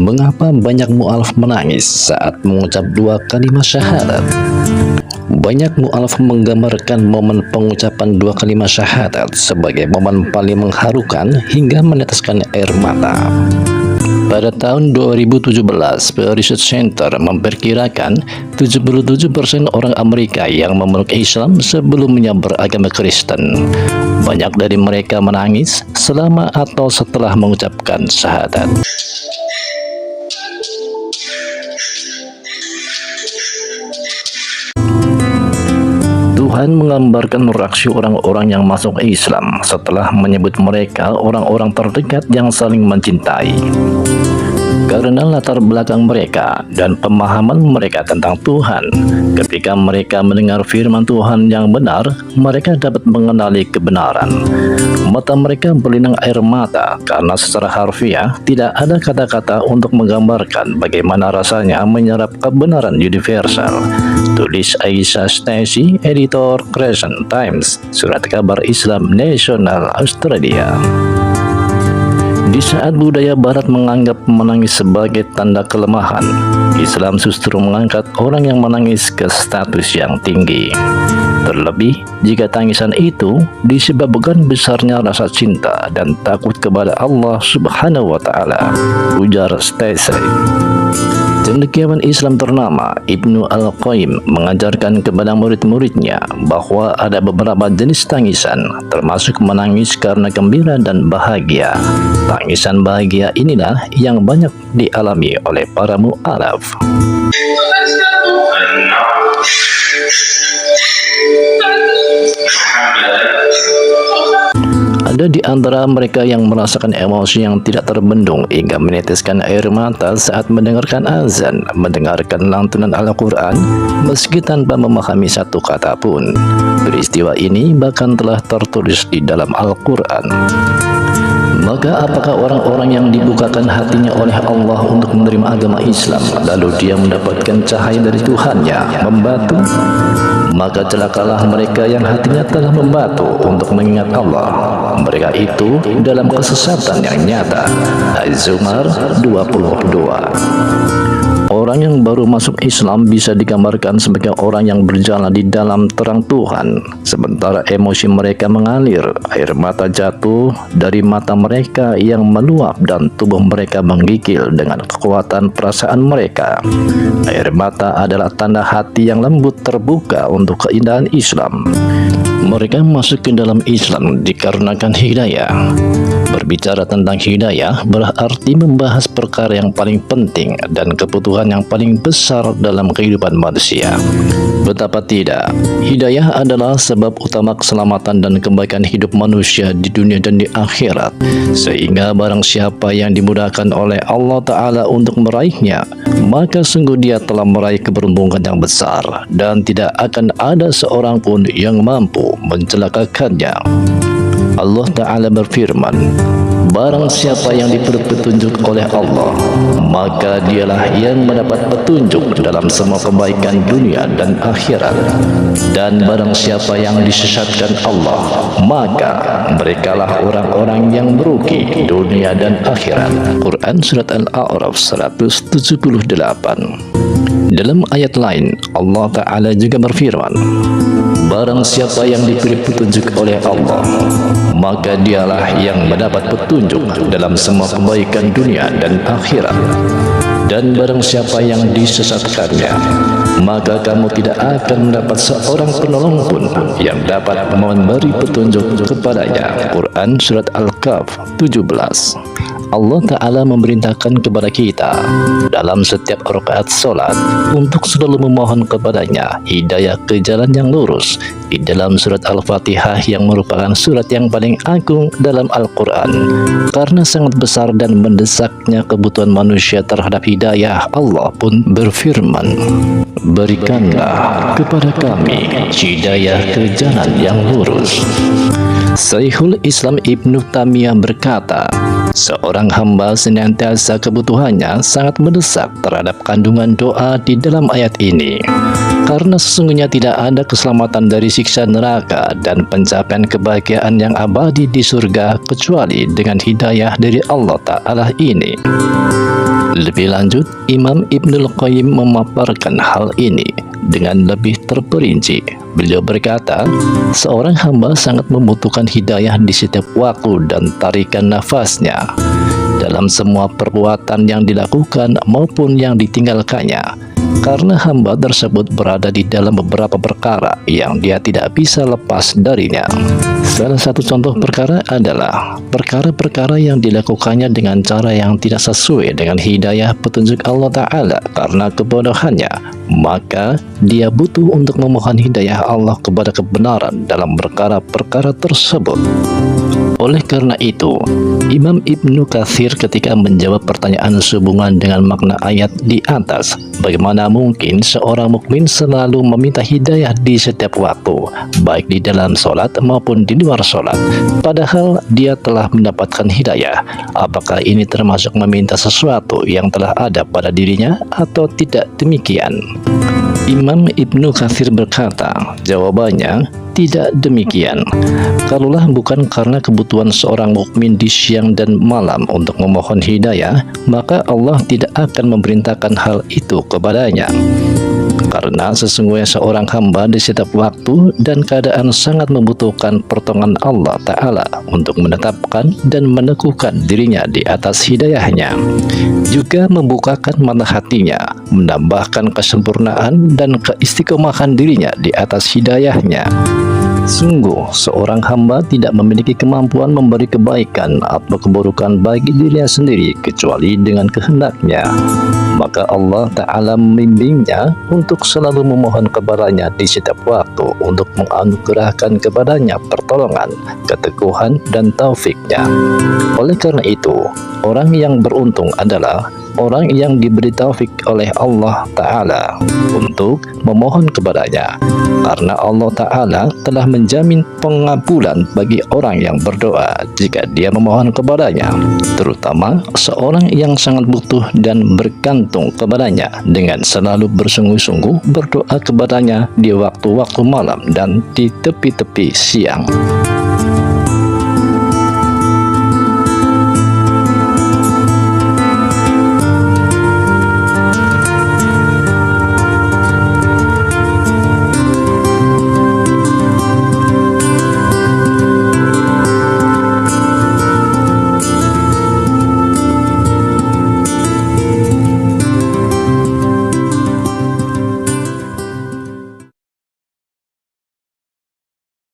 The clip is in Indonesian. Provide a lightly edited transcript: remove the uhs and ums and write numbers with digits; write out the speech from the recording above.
Mengapa banyak mu'alaf menangis saat mengucap dua kalimat syahadat? Banyak mu'alaf menggambarkan momen pengucapan dua kalimat syahadat sebagai momen paling mengharukan hingga meneteskan air mata. Pada tahun 2017, Pew Research Center memperkirakan 77% orang Amerika yang memeluk Islam sebelumnya beragama Kristen. Banyak dari mereka menangis selama atau setelah mengucapkan syahadat. Tuhan menggambarkan reaksi orang-orang yang masuk Islam setelah menyebut mereka orang-orang terdekat yang saling mencintai. Karena latar belakang mereka dan pemahaman mereka tentang Tuhan, ketika mereka mendengar firman Tuhan yang benar, mereka dapat mengenali kebenaran. Mata mereka berlinang air mata karena secara harfiah tidak ada kata-kata untuk menggambarkan bagaimana rasanya menyerap kebenaran universal. Tulis Aisyah Stacy, editor Crescent Times, surat kabar Islam Nasional Australia. Di saat budaya barat menganggap menangis sebagai tanda kelemahan, Islam justru mengangkat orang yang menangis ke status yang tinggi. Terlebih jika tangisan itu disebabkan besarnya rasa cinta dan takut kepada Allah Subhanahu wa Ta'ala, ujar Stacy. Cendekiawan Islam ternama Ibnu Al-Qayyim mengajarkan kepada murid-muridnya bahwa ada beberapa jenis tangisan, termasuk menangis karena gembira dan bahagia. Tangisan bahagia inilah yang banyak dialami oleh para mu'alaf. Ada di antara mereka yang merasakan emosi yang tidak terbendung hingga meneteskan air mata saat mendengarkan azan, mendengarkan lantunan Al-Quran, meski tanpa memahami satu kata pun. Peristiwa ini bahkan telah tertulis di dalam Al-Quran. Maka apakah orang-orang yang dibukakan hatinya oleh Allah untuk menerima agama Islam, lalu dia mendapatkan cahaya dari Tuhannya, membatu? Maka celakalah mereka yang hatinya telah membatu untuk mengingat Allah. Mereka itu dalam kesesatan yang nyata. Az-Zumar 22. Orang yang baru masuk Islam bisa digambarkan sebagai orang yang berjalan di dalam terang Tuhan, sementara emosi mereka mengalir, air mata jatuh dari mata mereka yang meluap dan tubuh mereka menggigil dengan kekuatan perasaan mereka. Air mata adalah tanda hati yang lembut terbuka untuk keindahan Islam. Mereka masuk ke dalam Islam dikarenakan hidayah. Berbicara tentang hidayah berarti membahas perkara yang paling penting dan kebutuhan yang paling besar dalam kehidupan manusia. Betapa tidak, hidayah adalah sebab utama keselamatan dan kebaikan hidup manusia di dunia dan di akhirat. Sehingga barang siapa yang dimudahkan oleh Allah Ta'ala untuk meraihnya, maka sungguh dia telah meraih keberuntungan yang besar dan tidak akan ada seorang pun yang mampu mencelakakannya. Allah Ta'ala berfirman, barang siapa yang diberi petunjuk oleh Allah, maka dialah yang mendapat petunjuk dalam semua kebaikan dunia dan akhirat. Dan barang siapa yang disesatkan Allah, maka merekalah orang-orang yang merugi dunia dan akhirat. Quran Surat Al-A'raf 178. Dalam ayat lain, Allah Ta'ala juga berfirman, barang siapa yang diberi petunjuk oleh Allah, maka dialah yang mendapat petunjuk dalam semua kebaikan dunia dan akhirat. Dan barang siapa yang disesatkannya, maka kamu tidak akan mendapat seorang penolong pun yang dapat memberi petunjuk kepadanya. Quran Surat Al-Kahf 17. Allah Ta'ala memerintahkan kepada kita dalam setiap rakaat solat untuk selalu memohon kepadanya hidayah ke jalan yang lurus. Di dalam surat Al-Fatihah yang merupakan surat yang paling agung dalam Al-Quran, karena sangat besar dan mendesaknya kebutuhan manusia terhadap hidayah, Allah pun berfirman, berikanlah kepada kami hidayah ke jalan yang lurus. Syekhul Islam Ibnu Taimiyah berkata, seorang hamba senantiasa kebutuhannya sangat mendesak terhadap kandungan doa di dalam ayat ini, karena sesungguhnya tidak ada keselamatan dari siksa neraka dan pencapaian kebahagiaan yang abadi di surga kecuali dengan hidayah dari Allah Ta'ala ini. Lebih lanjut, Imam Ibnul Qayyim memaparkan hal ini dengan lebih terperinci. Beliau berkata, seorang hamba sangat membutuhkan hidayah di setiap waktu dan tarikan nafasnya, dalam semua perbuatan yang dilakukan maupun yang ditinggalkannya, karena hamba tersebut berada di dalam beberapa perkara yang dia tidak bisa lepas darinya. Salah satu contoh perkara adalah perkara-perkara yang dilakukannya dengan cara yang tidak sesuai dengan hidayah petunjuk Allah Ta'ala karena kebodohannya, maka dia butuh untuk memohon hidayah Allah kepada kebenaran dalam perkara-perkara tersebut. Oleh karena itu, Imam Ibnu Katsir ketika menjawab pertanyaan sehubungan dengan makna ayat di atas, bagaimana mungkin seorang mukmin selalu meminta hidayah di setiap waktu, baik di dalam sholat maupun di luar sholat, padahal dia telah mendapatkan hidayah? Apakah ini termasuk meminta sesuatu yang telah ada pada dirinya atau tidak demikian? Imam Ibnu Katsir berkata, jawabannya tidak demikian. Kalaulah bukan karena kebutuhan seorang mukmin di siang dan malam untuk memohon hidayah, maka Allah tidak akan memerintahkan hal itu kepadanya. Karena sesungguhnya seorang hamba di setiap waktu dan keadaan sangat membutuhkan pertolongan Allah Ta'ala untuk menetapkan dan meneguhkan dirinya di atas hidayahnya, juga membukakan mata hatinya, menambahkan kesempurnaan dan keistiqomahan dirinya di atas hidayahnya. Sungguh, seorang hamba tidak memiliki kemampuan memberi kebaikan atau keburukan bagi dirinya sendiri kecuali dengan kehendaknya. Maka Allah Ta'ala membimbingnya untuk selalu memohon kepadanya di setiap waktu untuk menganugerahkan kepadanya pertolongan, keteguhan, dan taufiknya. Oleh karena itu, orang yang beruntung adalah orang yang diberi taufik oleh Allah Ta'ala untuk memohon kepadanya, karena Allah Ta'ala telah menjamin pengabulan bagi orang yang berdoa jika dia memohon kepadanya, terutama seorang yang sangat butuh dan bergantung kepadanya, dengan selalu bersungguh-sungguh berdoa kepadanya di waktu-waktu malam dan di tepi-tepi siang.